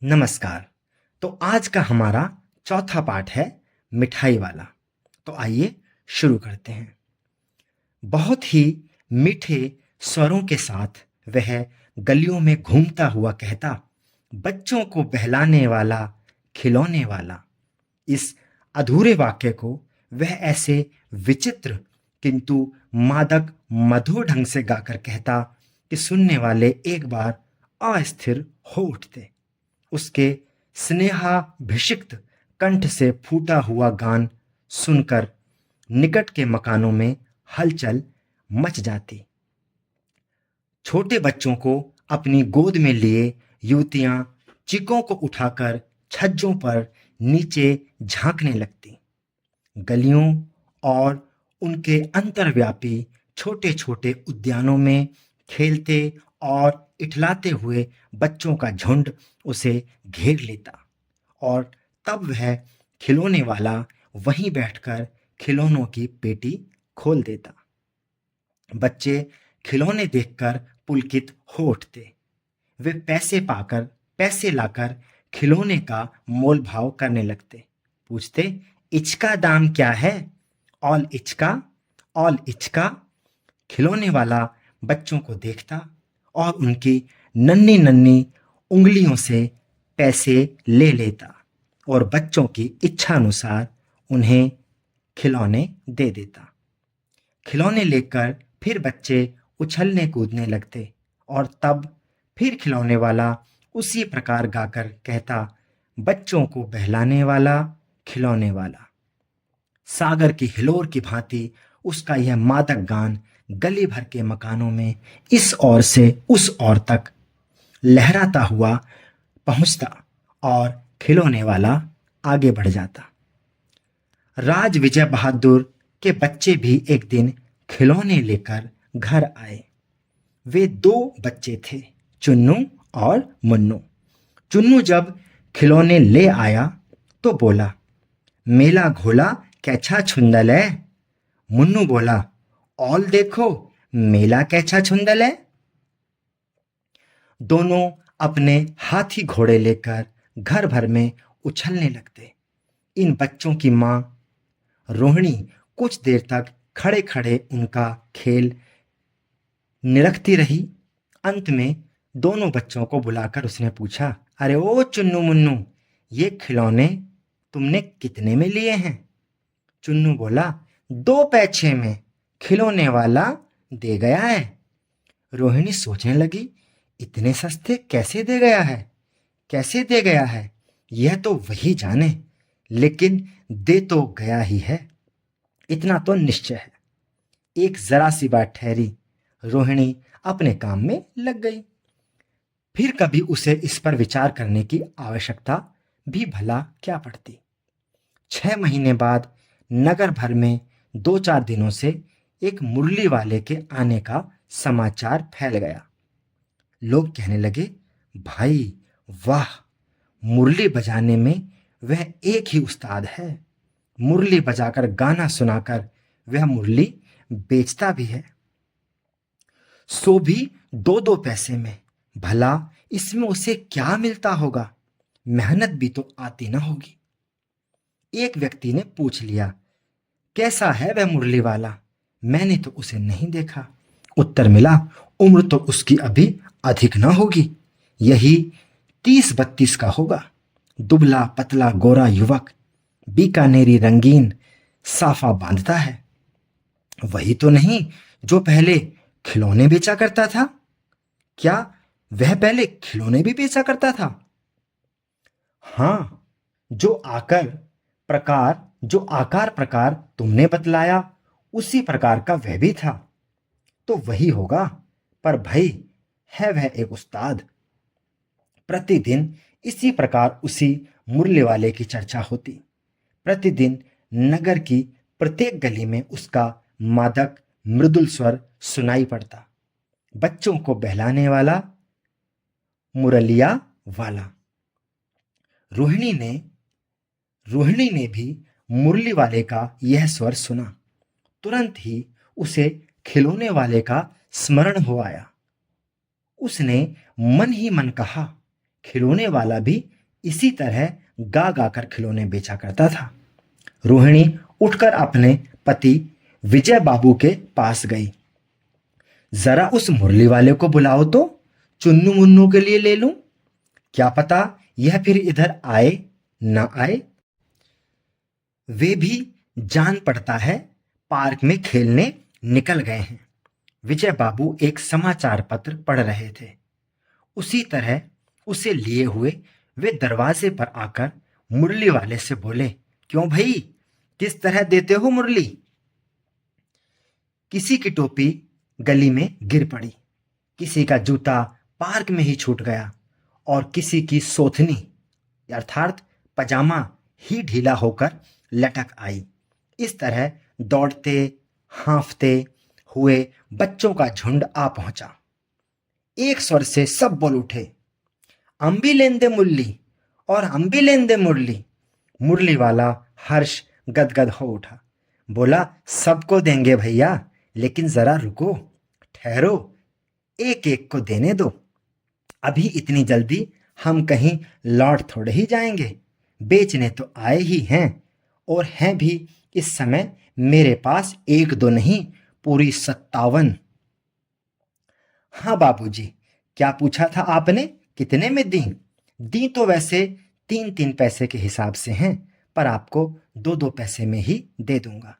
नमस्कार। तो आज का हमारा चौथा पाठ है मिठाई वाला। तो आइए शुरू करते हैं। बहुत ही मीठे स्वरों के साथ वह गलियों में घूमता हुआ कहता, बच्चों को बहलाने वाला, खिलौने वाला। इस अधूरे वाक्य को वह ऐसे विचित्र किंतु मादक मधुर ढंग से गाकर कहता कि सुनने वाले एक बार अस्थिर हो उठते। उसके स्नेहाभिषिक्त कंठ से फूटा हुआ गान सुनकर निकट के मकानों में हलचल मच जाती। छोटे बच्चों को अपनी गोद में लिए युवतियां चिकों को उठाकर छज्जों पर नीचे झांकने लगती। गलियों और उनके अंतर्व्यापी छोटे छोटे उद्यानों में खेलते और इठलाते हुए बच्चों का झुंड उसे घेर लेता और तब वह खिलौने वाला वहीं बैठकर खिलौनों की पेटी खोल देता। बच्चे खिलौने देखकर पुलकित हो उठते। वे पैसे लाकर खिलौने का मोल भाव करने लगते। पूछते, इचका दाम क्या है? ऑल इचका, ऑल इचका। खिलौने वाला बच्चों को देखता और उनकी नन्ही नन्ही उंगलियों से पैसे ले लेता और बच्चों की इच्छा अनुसार उन्हें खिलौने दे देता। खिलौने लेकर फिर बच्चे उछलने कूदने लगते और तब फिर खिलौने वाला उसी प्रकार गाकर कहता, बच्चों को बहलाने वाला, खिलौने वाला। सागर की हिलोर की भांति उसका यह मादक गान गली भर के मकानों में इस ओर से उस ओर तक लहराता हुआ पहुंचता और खिलौने वाला आगे बढ़ जाता। राज विजय बहादुर के बच्चे भी एक दिन खिलौने लेकर घर आए। वे दो बच्चे थे, चुन्नू और मुन्नू। चुन्नू जब खिलौने ले आया तो बोला, मेला घोला कैछा छुंदल है। मुन्नू बोला, ऑल देखो मेला कैछा छुंदल है। दोनों अपने हाथी घोड़े लेकर घर भर में उछलने लगते। इन बच्चों की माँ रोहिणी कुछ देर तक खड़े खड़े उनका खेल निरखती रही। अंत में दोनों बच्चों को बुलाकर उसने पूछा, अरे ओ चुन्नू मुन्नू, ये खिलौने तुमने कितने में लिए हैं? चुन्नू बोला, 2 पैसे में, खिलौने वाला दे गया है। रोहिणी सोचने लगी, इतने सस्ते कैसे दे गया है, कैसे दे गया है? यह तो वही जाने, लेकिन दे तो गया ही है, इतना तो निश्चय है। एक जरा सी बात ठहरी, रोहिणी अपने काम में लग गई। फिर कभी उसे इस पर विचार करने की आवश्यकता भी भला क्या पड़ती। 6 महीने बाद नगर भर में 2-4 दिनों से एक मुरली वाले के आने का समाचार फैल गया। लोग कहने लगे, भाई वाह, मुरली बजाने में वह एक ही उस्ताद है। मुरली बजाकर गाना सुनाकर वह मुरली बेचता भी है, सो भी 2-2 पैसे में। भला इसमें उसे क्या मिलता होगा? मेहनत भी तो आती ना होगी। एक व्यक्ति ने पूछ लिया, कैसा है वह मुरली वाला? मैंने तो उसे नहीं देखा। उत्तर मिला, उम्र तो उसकी अभी अधिक ना होगी, यही 30-32 का होगा। दुबला पतला गोरा युवक, बीकानेरी रंगीन साफा बांधता है। वही तो नहीं जो पहले खिलौने बेचा करता था? क्या वह पहले खिलौने भी बेचा करता था? हाँ, जो आकार प्रकार तुमने बतलाया, उसी प्रकार का वह भी था। तो वही होगा, पर भाई है वह एक उस्ताद। प्रतिदिन इसी प्रकार उसी मुरली वाले की चर्चा होती। प्रतिदिन नगर की प्रत्येक गली में उसका मादक मृदुल स्वर सुनाई पड़ता। बच्चों को बहलाने वाला, मुरलिया वाला। रोहिणी ने भी मुरली वाले का यह स्वर सुना। तुरंत ही उसे खिलौने वाले का स्मरण हो आया। उसने मन ही मन कहा, खिलौने वाला भी इसी तरह गा गा कर खिलौने बेचा करता था। रोहिणी उठकर अपने पति विजय बाबू के पास गई। जरा उस मुरली वाले को बुलाओ तो, चुन्नू मुन्नू के लिए ले लूं। क्या पता यह फिर इधर आए ना आए। वे भी जान पड़ता है पार्क में खेलने निकल गए हैं। विजय बाबू एक समाचार पत्र पढ़ रहे थे। उसी तरह उसे लिए हुए वे दरवाजे पर आकर मुरली वाले से बोले, क्यों भाई, किस तरह देते हो मुरली? किसी की टोपी गली में गिर पड़ी, किसी का जूता पार्क में ही छूट गया और किसी की सोथनी अर्थात पजामा ही ढीला होकर लटक आई। इस तरह दौड़ते हाँफते हुए बच्चों का झुंड आ पहुंचा। एक स्वर से सब बोल उठे, हम भी लेन दे मुरली और हम भी लेन दे मुरली। मुरली वाला हर्ष गदगद हो उठा, बोला, सबको देंगे भैया, लेकिन जरा रुको, ठहरो, एक एक को देने दो। अभी इतनी जल्दी हम कहीं लौट थोड़े ही जाएंगे, बेचने तो आए ही हैं, और हैं भी इस समय मेरे पास एक दो नहीं, पूरी 57। हाँ बाबूजी, क्या पूछा था आपने, कितने में दी? दी तो वैसे 3-3 पैसे के हिसाब से हैं, पर आपको 2-2 पैसे में ही दे दूंगा।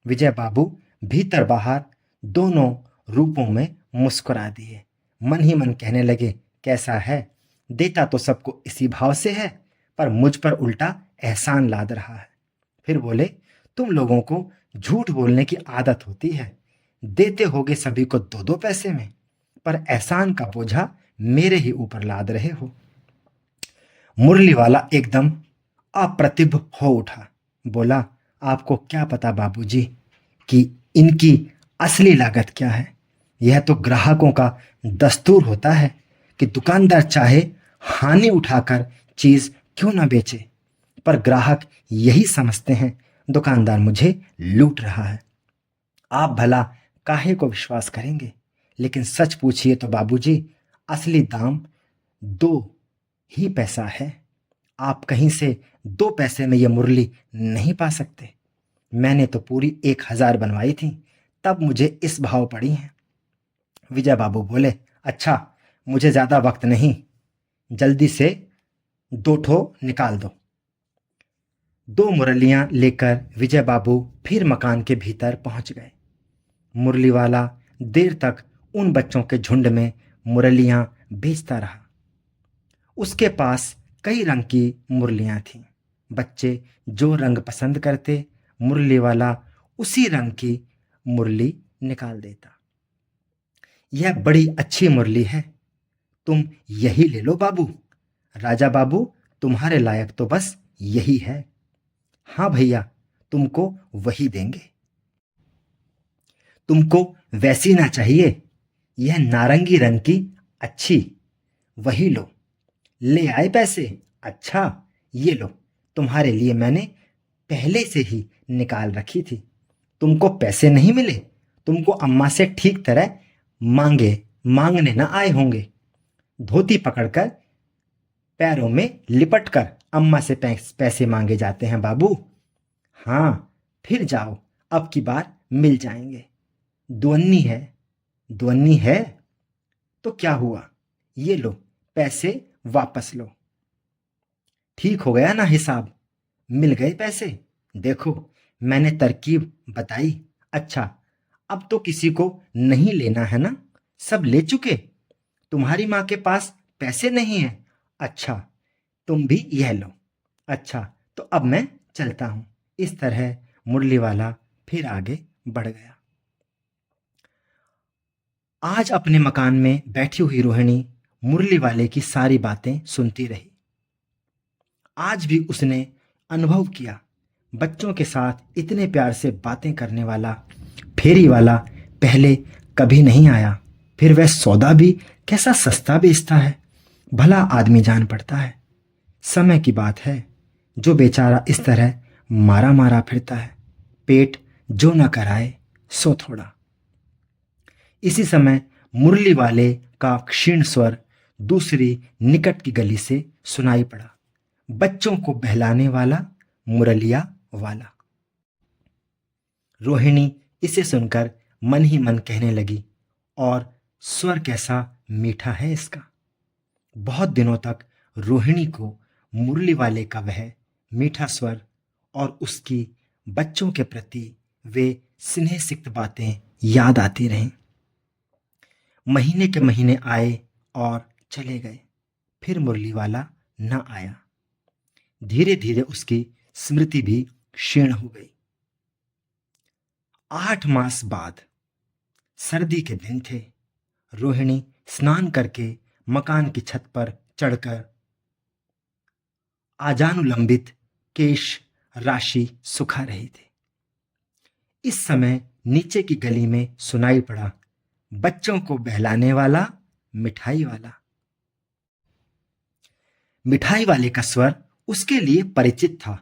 विजय बाबू भीतर बाहर दोनों रूपों में मुस्कुरा दिए। मन ही मन कहने लगे, कैसा है, देता तो सबको इसी भाव से है, पर मुझ पर उल्टा एहसान लाद रहा है। फिर बोले, तुम लोगों को झूठ बोलने की आदत होती है, देते होगे सभी को 2-2 पैसे में, पर एहसान का बोझा मेरे ही ऊपर लाद रहे हो। मुरली वाला एकदम अप्रतिभ हो उठा, बोला, आपको क्या पता बाबूजी कि इनकी असली लागत क्या है। यह तो ग्राहकों का दस्तूर होता है कि दुकानदार चाहे हानि उठाकर चीज क्यों ना बेचे, पर ग्राहक यही समझते हैं दुकानदार मुझे लूट रहा है। आप भला काहे को विश्वास करेंगे, लेकिन सच पूछिए तो बाबूजी, असली दाम 2 ही पैसा है। आप कहीं से 2 पैसे में यह मुरली नहीं पा सकते। मैंने तो पूरी 1000 बनवाई थी, तब मुझे इस भाव पड़ी हैं। विजय बाबू बोले, अच्छा, मुझे ज्यादा वक्त नहीं, जल्दी से 2 ठो निकाल दो। 2 मुरलियां लेकर विजय बाबू फिर मकान के भीतर पहुंच गए। मुरली वाला देर तक उन बच्चों के झुंड में मुरलियां बेचता रहा। उसके पास कई रंग की मुरलियां थीं। बच्चे जो रंग पसंद करते, मुरली वाला उसी रंग की मुरली निकाल देता। यह बड़ी अच्छी मुरली है, तुम यही ले लो बाबू। राजा बाबू, तुम्हारे लायक तो बस यही है। हाँ भैया, तुमको वही देंगे। तुमको वैसी ना चाहिए, यह नारंगी रंग की अच्छी, वही लो। ले आए पैसे? अच्छा, ये लो, तुम्हारे लिए मैंने पहले से ही निकाल रखी थी। तुमको पैसे नहीं मिले, तुमको अम्मा से ठीक तरह मांगने ना आए होंगे। धोती पकड़कर पैरों में लिपटकर अम्मा से पैसे मांगे जाते हैं बाबू। हाँ, फिर जाओ, अब की बार मिल जाएंगे। दुअन्नी है तो क्या हुआ, ये लो, पैसे वापस लो। ठीक हो गया ना हिसाब, मिल गए पैसे। देखो, मैंने तरकीब बताई। अच्छा, अब तो किसी को नहीं लेना है ना, सब ले चुके। तुम्हारी माँ के पास पैसे नहीं है? अच्छा, तुम भी यह लो। अच्छा, तो अब मैं चलता हूं। इस तरह मुरली वाला फिर आगे बढ़ गया। आज अपने मकान में बैठी हुई रोहिणी मुरली वाले की सारी बातें सुनती रही। आज भी उसने अनुभव किया, बच्चों के साथ इतने प्यार से बातें करने वाला फेरी वाला पहले कभी नहीं आया। फिर वह सौदा भी कैसा सस्ता बेचता है, भला आदमी जान पड़ता है। समय की बात है, जो बेचारा इस तरह मारा मारा फिरता है, पेट जो न कराए सो थोड़ा। इसी समय मुरली वाले का क्षीण स्वर दूसरी निकट की गली से सुनाई पड़ा, बच्चों को बहलाने वाला मुरलिया वाला। रोहिणी इसे सुनकर मन ही मन कहने लगी, और स्वर कैसा मीठा है इसका। बहुत दिनों तक रोहिणी को मुरली वाले का वह मीठा स्वर और उसकी बच्चों के प्रति वे स्नेह सिक्त बातें याद आती रहीं। महीने के महीने आए और चले गए, फिर मुरली वाला न आया। धीरे धीरे उसकी स्मृति भी क्षीण हो गई। 8 मास बाद सर्दी के दिन थे। रोहिणी स्नान करके मकान की छत पर चढ़कर आजानुलंबित केश राशि सुखा रही थी। इस समय नीचे की गली में सुनाई पड़ा, बच्चों को बहलाने वाला मिठाई वाला। मिठाई वाले का स्वर उसके लिए परिचित था।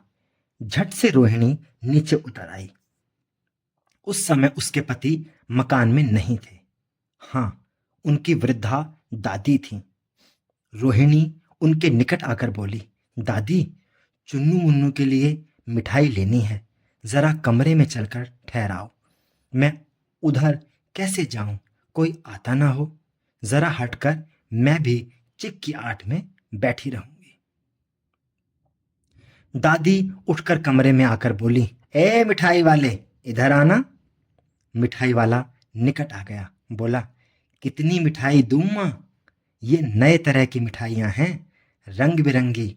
झट से रोहिणी नीचे उतर आई। उस समय उसके पति मकान में नहीं थे। हाँ, उनकी वृद्धा दादी थी। रोहिणी उनके निकट आकर बोली, दादी, चुन्नू मुन्नू के लिए मिठाई लेनी है, जरा कमरे में चलकर ठहराओ। मैं उधर कैसे जाऊं, कोई आता ना हो। जरा हटकर मैं भी चिक की आट में बैठी रहूंगी। दादी उठकर कमरे में आकर बोली, ए मिठाई वाले, इधर आना। मिठाई वाला निकट आ गया, बोला, कितनी मिठाई दूं मां? ये नए तरह की मिठाइयां हैं, रंग बिरंगी,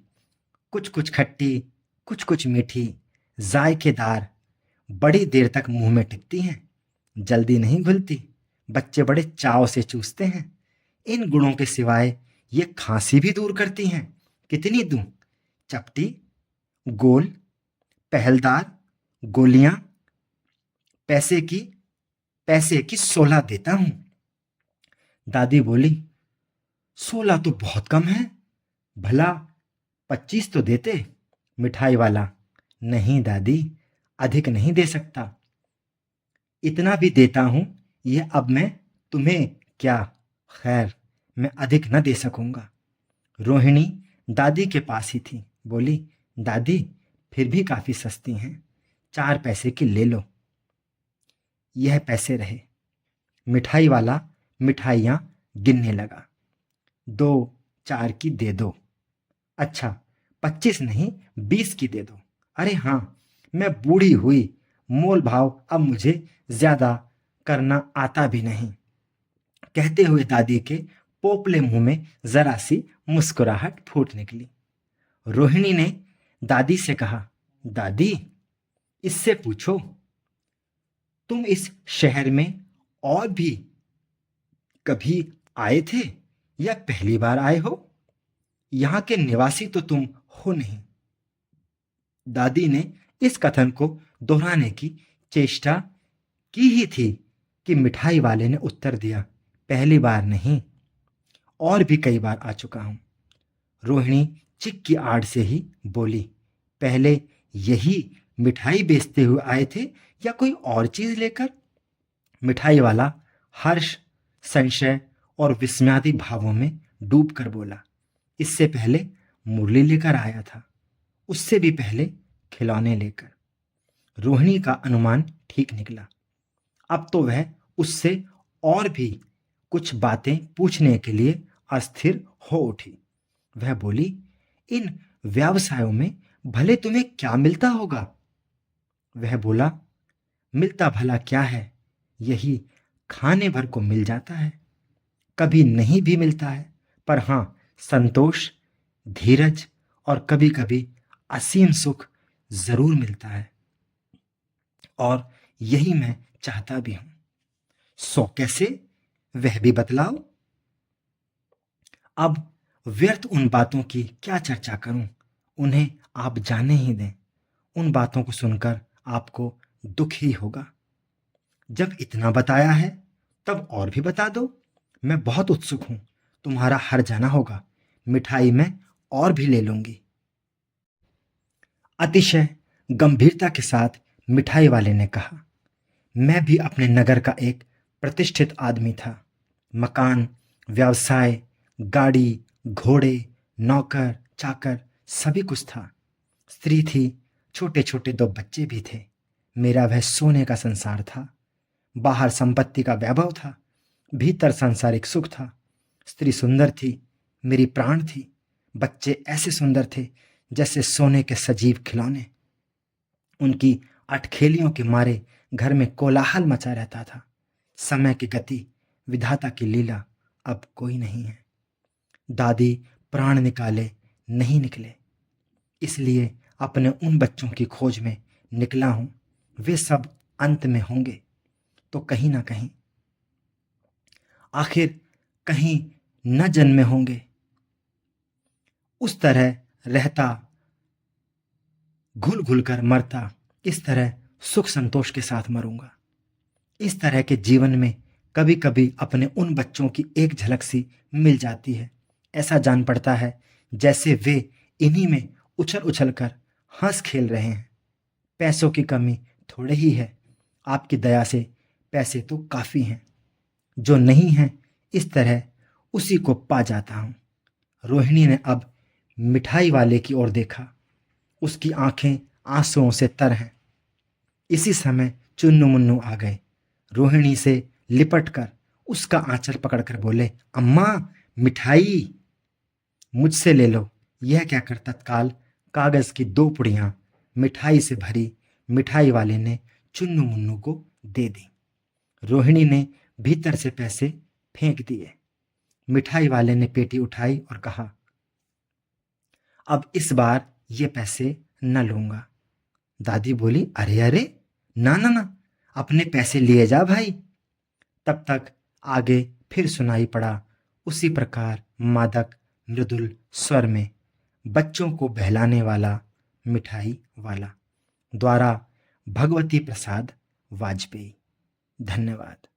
कुछ कुछ खट्टी, कुछ कुछ मीठी, जायकेदार, बड़ी देर तक मुंह में टिकती हैं, जल्दी नहीं घुलती, बच्चे बड़े चाव से चूसते हैं। इन गुणों के सिवाय ये खांसी भी दूर करती हैं। कितनी दूं? चपटी, गोल, पहलदार, गोलियां, पैसे की 16 देता हूं। दादी बोली, 16 तो बहुत कम है, भला 25 तो देते। मिठाई वाला, नहीं दादी, अधिक नहीं दे सकता। इतना भी देता हूं, यह अब मैं तुम्हें क्या, खैर मैं अधिक न दे सकूंगा। रोहिणी दादी के पास ही थी, बोली, दादी फिर भी काफी सस्ती हैं, 4 पैसे की ले लो। यह पैसे रहे। मिठाई वाला मिठाइयां गिनने लगा, 2 4 की दे दो। अच्छा, 25 नहीं, 20 की दे दो। अरे हाँ, मैं बूढ़ी हुई, मोल भाव अब मुझे ज्यादा करना आता भी नहीं। कहते हुए दादी के पोपले मुंह में जरा सी मुस्कुराहट फूट निकली। रोहिणी ने दादी से कहा, दादी, इससे पूछो, तुम इस शहर में और भी कभी आए थे या पहली बार आए हो? यहां के निवासी तो तुम हो नहीं। दादी ने इस कथन को दोहराने की चेष्टा की ही थी कि मिठाई वाले ने उत्तर दिया, पहली बार नहीं, और भी कई बार आ चुका हूं। रोहिणी चिक की आड़ से ही बोली, पहले यही मिठाई बेचते हुए आए थे या कोई और चीज लेकर? मिठाई वाला हर्ष, संशय और विस्मयादि भावों में डूब कर बोला, इससे पहले मुरली लेकर आया था, उससे भी पहले खिलौने लेकर। रोहिणी का अनुमान ठीक निकला। अब तो वह उससे और भी कुछ बातें पूछने के लिए अस्थिर हो उठी। वह बोली, इन व्यवसायों में भले तुम्हें क्या मिलता होगा? वह बोला, मिलता भला क्या है, यही खाने भर को मिल जाता है, कभी नहीं भी मिलता है, पर हां, संतोष, धीरज और कभी कभी असीम सुख जरूर मिलता है, और यही मैं चाहता भी हूं। सो कैसे, वह भी बतलाओ। अब व्यर्थ उन बातों की क्या चर्चा करूं, उन्हें आप जाने ही दें। उन बातों को सुनकर आपको दुख ही होगा। जब इतना बताया है तब और भी बता दो। मैं बहुत उत्सुक हूं, तुम्हारा हर जाना होगा, मिठाई मैं और भी ले लूंगी। अतिशय गंभीरता के साथ मिठाई वाले ने कहा, मैं भी अपने नगर का एक प्रतिष्ठित आदमी था। मकान, व्यवसाय, गाड़ी, घोड़े, नौकर, चाकर सभी कुछ था। स्त्री थी, छोटे छोटे 2 बच्चे भी थे। मेरा वह सोने का संसार था। बाहर संपत्ति का वैभव था, भीतर सांसारिक सुख था। स्त्री सुंदर थी, मेरी प्राण थी। बच्चे ऐसे सुंदर थे जैसे सोने के सजीव खिलौने। उनकी अटखेलियों के मारे घर में कोलाहल मचा रहता था। समय की गति, विधाता की लीला, अब कोई नहीं है। दादी प्राण निकाले नहीं निकले, इसलिए अपने उन बच्चों की खोज में निकला हूं। वे सब अंत में होंगे तो कहीं ना कहीं, आखिर कहीं न जन्मे होंगे। उस तरह रहता, घुल घुल कर मरता, इस तरह सुख संतोष के साथ मरूंगा। इस तरह के जीवन में कभी कभी अपने उन बच्चों की एक झलक सी मिल जाती है। ऐसा जान पड़ता है जैसे वे इन्हीं में उछल उछल कर हंस खेल रहे हैं। पैसों की कमी थोड़े ही है, आपकी दया से पैसे तो काफ़ी हैं। जो नहीं है इस तरह उसी को पा जाता हूँ। रोहिणी ने अब मिठाई वाले की ओर देखा। उसकी आंखें आंसुओं से तर हैं। इसी समय चुन्नू मुन्नू आ गए। रोहिणी से लिपट कर उसका आंचल पकड़कर बोले, अम्मा मिठाई मुझसे ले लो। यह कहकर तत्काल कागज की 2 पुड़ियां मिठाई से भरी मिठाई वाले ने चुन्नू मुन्नू को दे दी। रोहिणी ने भीतर से पैसे फेंक दिए। मिठाई वाले ने पेटी उठाई और कहा, अब इस बार ये पैसे न लूंगा। दादी बोली, अरे अरे, ना ना ना, अपने पैसे लिए जा भाई। तब तक आगे फिर सुनाई पड़ा उसी प्रकार मादक मृदुल स्वर में बच्चों को बहलाने वाला मिठाई वाला, द्वारा भगवती प्रसाद वाजपेयी। धन्यवाद।